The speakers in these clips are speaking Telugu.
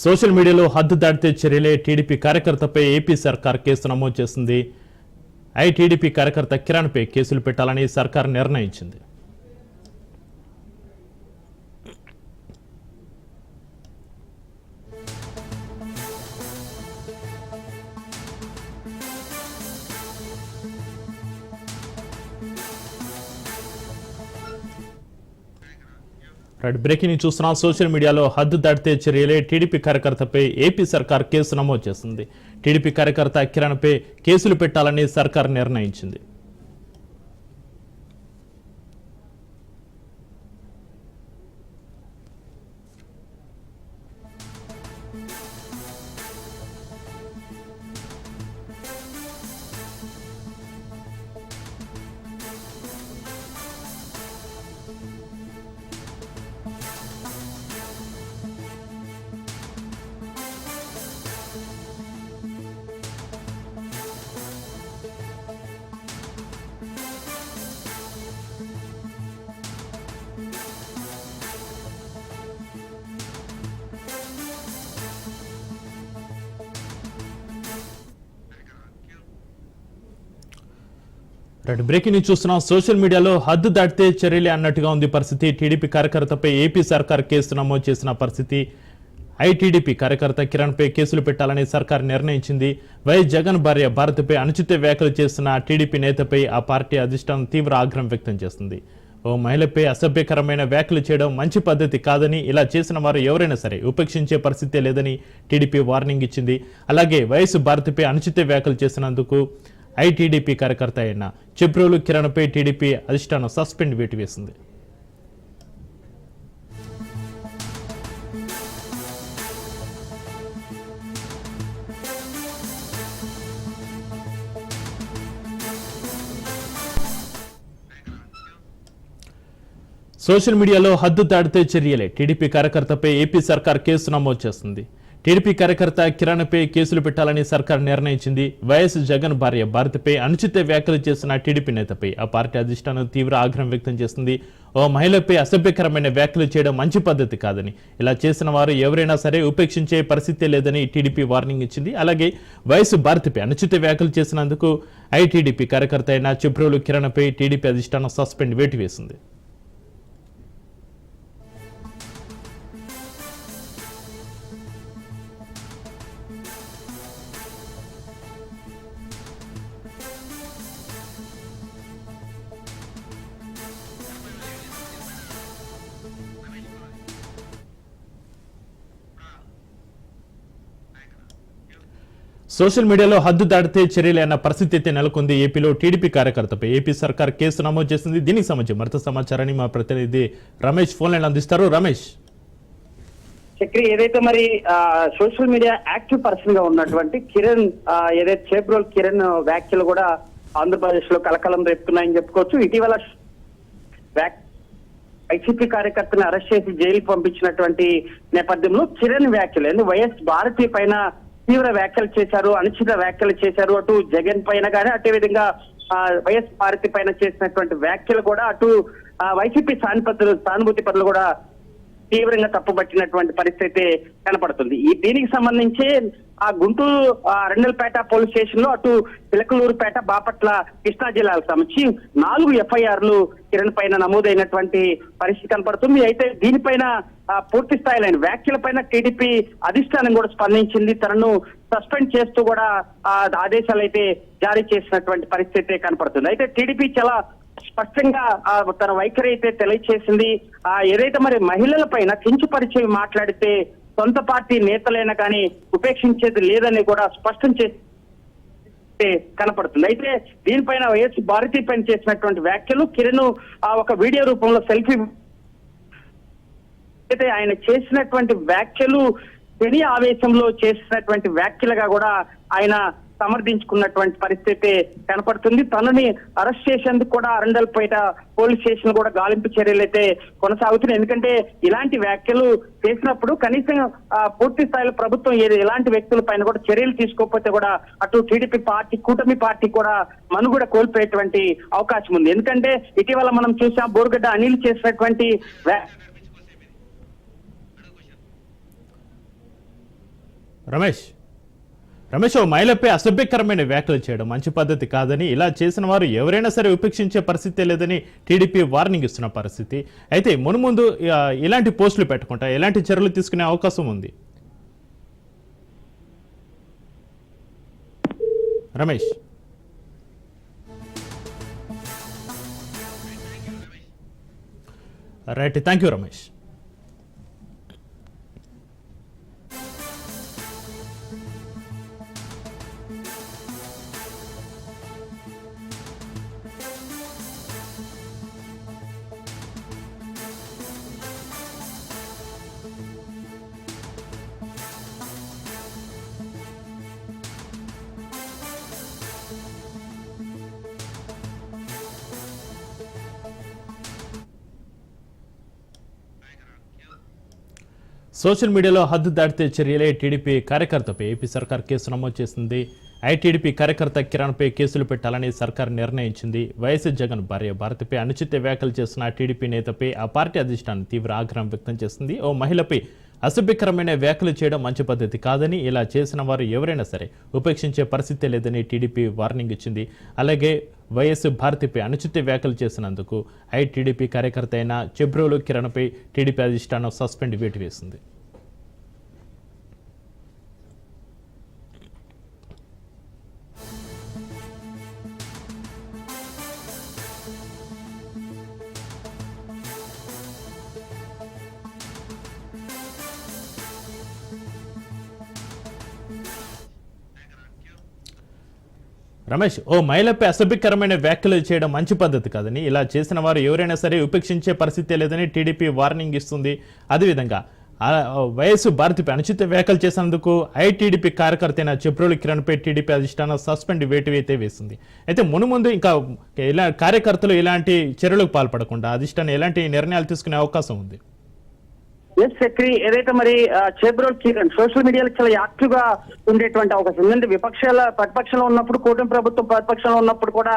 సోషల్ మీడియాలో హద్దు దాటితే చర్యలే టీడీపీ కార్యకర్తపై ఏపీ సర్కార్ కేసు నమోదు చేసింది. టీడీపీ కార్యకర్త కిరణ్పై కేసులు పెట్టాలని సర్కార్ నిర్ణయించింది. బ్రేకింగ్ న్యూస్ చూస్తున్నాం. సోషల్ మీడియాలో హద్దు దాటితే చర్యలే టీడీపీ కార్యకర్తపై ఏపీ సర్కార్ కేసు నమోదు చేసింది. టీడీపీ కార్యకర్త కిరణ్పై కేసులు పెట్టాలని సర్కార్ నిర్ణయించింది. బ్రేకింగ్ న్యూస్ చూస్తున్నాం. సోషల్ మీడియాలో హద్దు దాటితే చర్యలే అన్నట్టుగా ఉంది పరిస్థితి. టీడీపీ కార్యకర్తపై ఏపీ సర్కార్ కేసు నమోదు చేసిన పరిస్థితి. టీడీపీ కార్యకర్త కిరణ్పై కేసులు పెట్టాలని సర్కార్ నిర్ణయించింది. వైఎస్ జగన్ భార్య భారతిపై అనుచిత వ్యాఖ్యలు చేస్తున్న టీడీపీ నేతపై ఆ పార్టీ అధిష్టానం తీవ్ర ఆగ్రహం వ్యక్తం చేస్తుంది. ఓ మహిళపై అసభ్యకరమైన వ్యాఖ్యలు చేయడం మంచి పద్ధతి కాదని, ఇలా చేసిన వారు ఎవరైనా సరే ఉపేక్షించే పరిస్థితే లేదని టీడీపీ వార్నింగ్ ఇచ్చింది. అలాగే వైఎస్ భారతిపై అనుచిత వ్యాఖ్యలు చేసినందుకు టీడీపీ కార్యకర్త అయిన చెబ్రోలు కిరణ్పై టీడీపీ అధిష్టానం సస్పెండ్ వేటు వేసింది. సోషల్ మీడియాలో హద్దు దాటితే చర్యలే టీడీపీ కార్యకర్తపై ఏపీ సర్కార్ కేసు నమోదు చేస్తుంది. టీడీపీ కార్యకర్త కిరణ్పై కేసులు పెట్టాలని సర్కార్ నిర్ణయించింది. వైఎస్ జగన్ భార్య భారతిపై అనుచిత వ్యాఖ్యలు చేసిన టీడీపీ నేతపై ఆ పార్టీ అధిష్టానం తీవ్ర ఆగ్రహం వ్యక్తం చేస్తుంది. ఓ మహిళపై అసభ్యకరమైన వ్యాఖ్యలు చేయడం మంచి పద్ధతి కాదని, ఇలా చేసిన వారు ఎవరైనా సరే ఉపేక్షించే పరిస్థితే లేదని టీడీపీ వార్నింగ్ ఇచ్చింది. అలాగే వైఎస్ భారతిపై అనుచిత వ్యాఖ్యలు చేసినందుకు టీడీపీ కార్యకర్త అయిన చెబ్రోలు కిరణ్పై టీడీపీ అధిష్టానం సస్పెండ్ వేటు వేసింది. సోషల్ మీడియాలో హద్దు దాటితే చర్యలే అన్న పరిస్థితి అయితే నెలకొంది. ఏపీలో టీడీపీ కార్యకర్తపై ఏపీ సర్కార్ కేసు నమోదు చేసింది. దీనికి సంబంధించి మరింత సమాచారాన్ని మా ప్రతినిధి రమేష్ ఫోన్ లైన్ అందిస్తారు. రమేష్, చక్రి, ఏదైతే మరి సోషల్ మీడియా యాక్టివ్ పర్సన్ గా ఉన్నటువంటి కిరణ్, ఏదైతే చేబ్రోల్ కిరణ్ వ్యాఖ్యలు కూడా ఆంధ్రప్రదేశ్ లో కలకలం రేపుతున్నాయని చెప్పుకోవచ్చు. ఇటీవల వైసీపీ కార్యకర్తను అరెస్ట్ చేసి జైలు పంపించినటువంటి నేపథ్యంలో కిరణ్ వ్యాఖ్యలు వైఎస్ భారతి పైన తీవ్ర వ్యాఖ్యలు చేశారు, అనుచిత వ్యాఖ్యలు చేశారు. అటు జగన్ పైన కానీ అదే విధంగా వైఎస్ భారతి పైన చేసినటువంటి వ్యాఖ్యలు కూడా అటు వైసీపీ సానుభూతి పనులు కూడా తీవ్రంగా తప్పుపట్టినటువంటి పరిస్థితి కనపడుతుంది. దీనికి సంబంధించి ఆ గుంటూరు రెండలపేట పోలీస్ స్టేషన్ లో అటు పిలకలూరుపేట, బాపట్ల, కృష్ణా జిల్లాలకు సంబంధించి 4 ఎఫ్ఐఆర్లు కిరణ్ పైన నమోదైనటువంటి పరిస్థితి కనపడుతుంది. అయితే దీనిపైన పూర్తి స్థాయిలో వ్యాఖ్యల పైన టీడీపీ అధిష్టానం కూడా స్పందించింది. తనను సస్పెండ్ చేస్తూ కూడా ఆదేశాలు అయితే జారీ చేసినటువంటి పరిస్థితి కనపడుతుంది. అయితే టీడీపీ చాలా స్పష్టంగా తన వైఖరి అయితే తెలియచేసింది. ఏదైతే మరి మహిళల పైన కించపరిచి మాట్లాడితే సొంత పార్టీ నేతలైనా కానీ ఉపేక్షించేది లేదని కూడా స్పష్టం చేసి కనపడుతుంది. అయితే దీనిపైన వైఎస్ భారతి పైన చేసినటువంటి వ్యాఖ్యలు కిరణ్ ఒక వీడియో రూపంలో సెల్ఫీ అయితే ఆయన చేసినటువంటి వ్యాఖ్యలు పెని ఆవేశంలో చేసినటువంటి వ్యాఖ్యలుగా కూడా ఆయన సమర్థించుకున్నటువంటి పరిస్థితి కనపడుతుంది. తనని అరెస్ట్ చేసేందుకు కూడా అరండల్పేట పోలీస్ స్టేషన్ కూడా గాలింపు చర్యలు అయితే కొనసాగుతున్నాయి. ఎందుకంటే ఇలాంటి వ్యాఖ్యలు చేసినప్పుడు కనీసం పూర్తి స్థాయిలో ప్రభుత్వం ఎలాంటి వ్యక్తుల పైన కూడా చర్యలు తీసుకోకపోతే కూడా అటు టీడీపీ పార్టీ, కూటమి పార్టీ కూడా మనుగడ కోల్పోయేటువంటి అవకాశం ఉంది. ఎందుకంటే ఇటీవల మనం చూసాం బోర్గడ్డ అనిల్ చేసినటువంటి రమేష్ ఓ మహిళపై అసభ్యకరమైన వ్యాఖ్యలు చేయడం మంచి పద్ధతి కాదని, ఇలా చేసిన వారు ఎవరైనా సరే ఉపేక్షించే పరిస్థితే లేదని టీడీపీ వార్నింగ్ ఇస్తున్న పరిస్థితి. అయితే మున్ముందు ఇలాంటి పోస్టులు పెట్టకుండా ఎలాంటి చర్యలు తీసుకునే అవకాశం ఉంది? Ramesh right, thank you Ramesh. Social మీడియాలో హద్దు దాటితే చర్యలే టీడీపీ కార్యకర్తపై ఏపీ సర్కార్ కేసు నమోదు చేసింది. ఐటీడీపీ కార్యకర్త కిరణ్పై కేసులు పెట్టాలని సర్కార్ నిర్ణయించింది. వైఎస్ జగన్ భార్య భారతిపై అనుచిత వ్యాఖ్యలు చేస్తున్న టీడీపీ నేతపై ఆ పార్టీ అధిష్టానం తీవ్ర ఆగ్రహం వ్యక్తం చేసింది. ఓ మహిళపై అసభ్యకరమైన వ్యాఖ్యలు చేయడం మంచి పద్ధతి కాదని, ఇలా చేసిన వారు ఎవరైనా సరే ఉపేక్షించే పరిస్థితే లేదని టీడీపీ వార్నింగ్ ఇచ్చింది. అలాగే వైఎస్ భారతిపై అనుచిత వ్యాఖ్యలు చేసినందుకు ఐటీడీపీ కార్యకర్త అయిన చెబ్రోలు కిరణ్పై టీడీపీ అధిష్టానం సస్పెండ్ వేటు వేసింది. రమేష్ ఓ మహిళపై అసభ్యకరమైన వ్యాఖ్యలు చేయడం మంచి పద్ధతి కాదని, ఇలా చేసిన వారు ఎవరైనా సరే ఉపేక్షించే పరిస్థితే లేదని టీడీపీ వార్నింగ్ ఇస్తుంది. అదేవిధంగా వైఎస్ భారతిపై అనుచిత వ్యాఖ్యలు చేసినందుకు ఐటీడీపీ కార్యకర్త అయిన చెప్రోలు కిరణ్పై టీడీపీ అధిష్టానం సస్పెండ్ వేటు అయితే వేసింది. అయితే మునుముందు ఇంకా ఇలా కార్యకర్తలు ఇలాంటి చర్యలకు పాల్పడకుండా అధిష్టానం ఎలాంటి నిర్ణయాలు తీసుకునే అవకాశం ఉంది? ఎస్ చక్రి, ఏదైతే మరి చేబ్రోల్ కిరణ్ సోషల్ మీడియాలో చాలా యాక్టివ్ గా ఉండేటువంటి అవకాశం ఎందుకంటే ప్రతిపక్షంలో ఉన్నప్పుడు, కూటమి ప్రభుత్వం ప్రతిపక్షంలో ఉన్నప్పుడు కూడా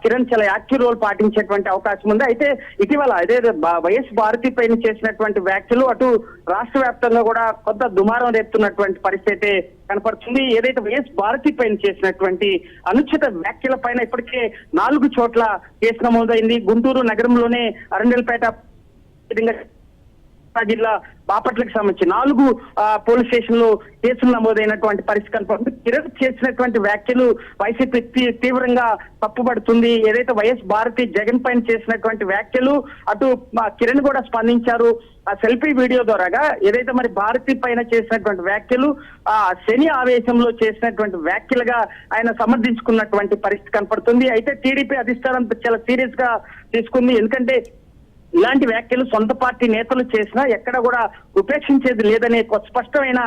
కిరణ్ చాలా యాక్టివ్ రోల్ పాటించేటువంటి అవకాశం ఉంది. అయితే ఇటీవల అదే వైఎస్ భారతి పైన చేసినటువంటి వ్యాఖ్యలు అటు రాష్ట్ర వ్యాప్తంగా కూడా కొంత దుమారం రేపుతున్నటువంటి పరిస్థితి కనపడుతుంది. ఏదైతే వైఎస్ భారతి పైన చేసినటువంటి అనుచిత వ్యాఖ్యల పైన ఇప్పటికే 4 చోట్ల కేసు నమోదైంది. గుంటూరు నగరంలోనే అరండల్పేట, జిల్లా బాపట్లకు సంబంధించి 4 పోలీస్ స్టేషన్లు కేసులు నమోదైనటువంటి పరిస్థితి కనపడుతుంది. కిరణ్ చేసినటువంటి వ్యాఖ్యలు వైసీపీ తీవ్రంగా తప్పుపడుతుంది. ఏదైతే వైఎస్ భారతి జగన్ పైన చేసినటువంటి వ్యాఖ్యలు అటు కిరణ్ కూడా స్పందించారు. ఆ సెల్ఫీ వీడియో ద్వారాగా ఏదైతే మరి భారతి పైన చేసినటువంటి వ్యాఖ్యలు శని ఆవేశంలో చేసినటువంటి వ్యాఖ్యలుగా ఆయన సమర్థించుకున్నటువంటి పరిస్థితి కనపడుతుంది. అయితే టీడీపీ అధిష్టానం చాలా సీరియస్ గా తీసుకుంది. ఎందుకంటే ఇలాంటి వ్యాఖ్యలు సొంత పార్టీ నేతలు చేసినా ఎక్కడ కూడా ఉపేక్షించేది లేదనే స్పష్టమైన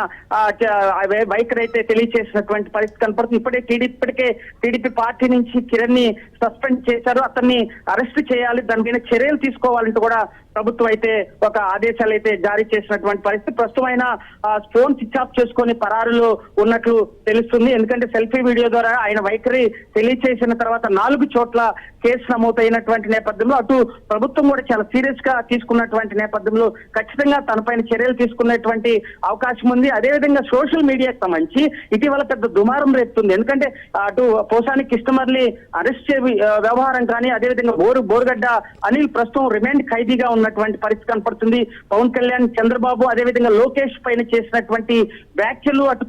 వైఖరి అయితే తెలియచేసినటువంటి పరిస్థితి కనపడుతుంది. ఇప్పటికే టీడీపీ పార్టీ నుంచి కిరణ్ ని సస్పెండ్ చేశారు. అతన్ని అరెస్ట్ చేయాలి, దాని మీద చర్యలు తీసుకోవాలంటూ కూడా ప్రభుత్వం అయితే ఒక ఆదేశాలు అయితే జారీ చేసినటువంటి పరిస్థితి. ప్రస్తుతం ఆయన ఫోన్ స్విచ్ ఆఫ్ చేసుకొని పరారులో ఉన్నట్లు తెలుస్తుంది. ఎందుకంటే సెల్ఫీ వీడియో ద్వారా ఆయన వైఖరి తెలియచేసిన తర్వాత 4 చోట్ల కేసు నమోదైనటువంటి నేపథ్యంలో అటు ప్రభుత్వం కూడా చాలా సీరియస్ గా తీసుకున్నటువంటి నేపథ్యంలో ఖచ్చితంగా తనపైన చర్యలు తీసుకునేటువంటి అవకాశం ఉంది. అదేవిధంగా సోషల్ మీడియాకి సంబంధించి ఇటీవల పెద్ద దుమారం రేపుతుంది. ఎందుకంటే అటు పోసాని కృష్ణమర్లి అరెస్ట్ వ్యవహారం కానీ, అదేవిధంగా బోరుగడ్డ అనిల్ ప్రస్తుతం రిమాండ్ ఖైదీగా ఉన్నటువంటి పరిస్థితి కనపడుతుంది. పవన్ కళ్యాణ్, చంద్రబాబు, అదేవిధంగా లోకేష్ పైన చేసినటువంటి వ్యాఖ్యలు అటు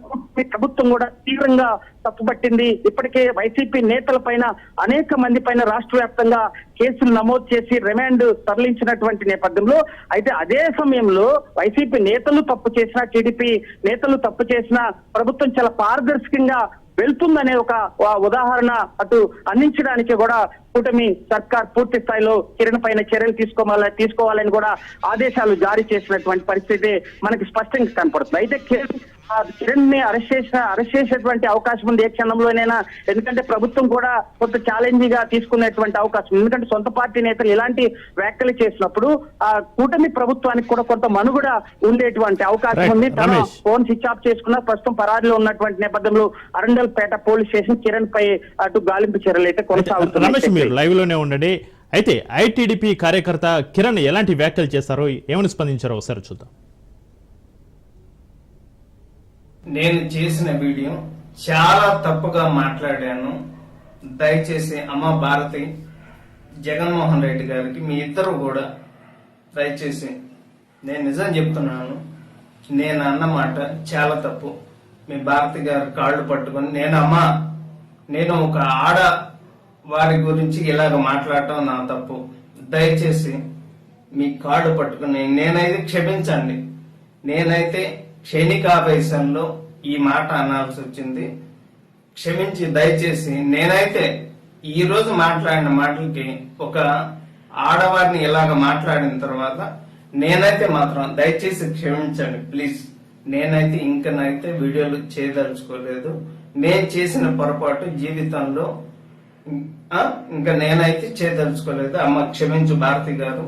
ప్రభుత్వం కూడా తీవ్రంగా తప్పుపట్టింది. ఇప్పటికే వైసీపీ నేతల పైన అనేక మంది పైన రాష్ట్ర వ్యాప్తంగా కేసులు నమోదు చేసి రిమాండ్ తరలించినటువంటి నేపథ్యంలో అయితే అదే సమయంలో వైసీపీ నేతలు తప్పు చేసినా, టీడీపీ నేతలు తప్పు చేసినా ప్రభుత్వం చాలా పారదర్శకంగా వెళ్తుందనే ఒక ఉదాహరణ అటు అందించడానికి కూడా కూటమి సర్కార్ పూర్తి స్థాయిలో కిరణ్ పైన చర్యలు తీసుకోవాలని కూడా ఆదేశాలు జారీ చేసినటువంటి పరిస్థితి మనకి స్పష్టంగా కనపడుతుంది. అయితే కిరణ్ ని అరెస్ట్ చేసేటువంటి అవకాశం ఉంది ఏ క్షణంలోనైనా. ఎందుకంటే ప్రభుత్వం కూడా కొంత ఛాలెంజింగ్ గా తీసుకునేటువంటి అవకాశం. ఎందుకంటే సొంత పార్టీ నేతలు ఇలాంటి వ్యాఖ్యలు చేసినప్పుడు ఆ కూటమి ప్రభుత్వానికి కూడా కొంత మనుగడ ఉండేటువంటి అవకాశం ఉంది. తన ఫోన్ స్విచ్ ఆఫ్ చేసుకున్న ప్రస్తుతం పరారీలో ఉన్నటువంటి నేపథ్యంలో అరండల్పేట పోలీస్ స్టేషన్ కిరణ్ పై అటు గాలింపు చర్యలు అయితే కొనసాగుతున్నాయి. లైవ్ లోనే ఉండండి. అయితే ఐటీడీపీ కార్యకర్త కిరణ్ ఎలాంటి వ్యాఖ్యలు చేశారో, ఏమని స్పందించారో ఒకసారి చూద్దాం. నేను చేసిన వీడియో చాలా తప్పుగా మాట్లాడాను. దయచేసి అమ్మ భారతి, జగన్మోహన్ రెడ్డి గారికి మీ ఇద్దరు కూడా దయచేసి నేను నిజం చెప్తున్నాను, నేను అన్నమాట చాలా తప్పు. మీ భారతి గారి కాళ్ళు పట్టుకొని నేను ఒక ఆడ వారి గురించి ఇలాగ మాట్లాడటం నా తప్పు. దయచేసి మీ కాళ్ళు పట్టుకుని నేనైతే క్షమించండి. నేనైతే క్షణికావేశంలో ఈ మాట అనాల్సి వచ్చింది. క్షమించి దయచేసి నేనైతే ఈ రోజు మాట్లాడిన మాటలకి ఒక ఆడవారిని ఇలాగ మాట్లాడిన తర్వాత నేనైతే మాత్రం దయచేసి క్షమించండి ప్లీజ్. నేనైతే ఇంకనైతే వీడియోలు చేయదలుచుకోలేదు. నేను చేసిన పొరపాటు జీవితంలో ఇంకా నేనైతే చేయదలుచుకోలేదు. అమ్మ క్షమించు భారతి గారు.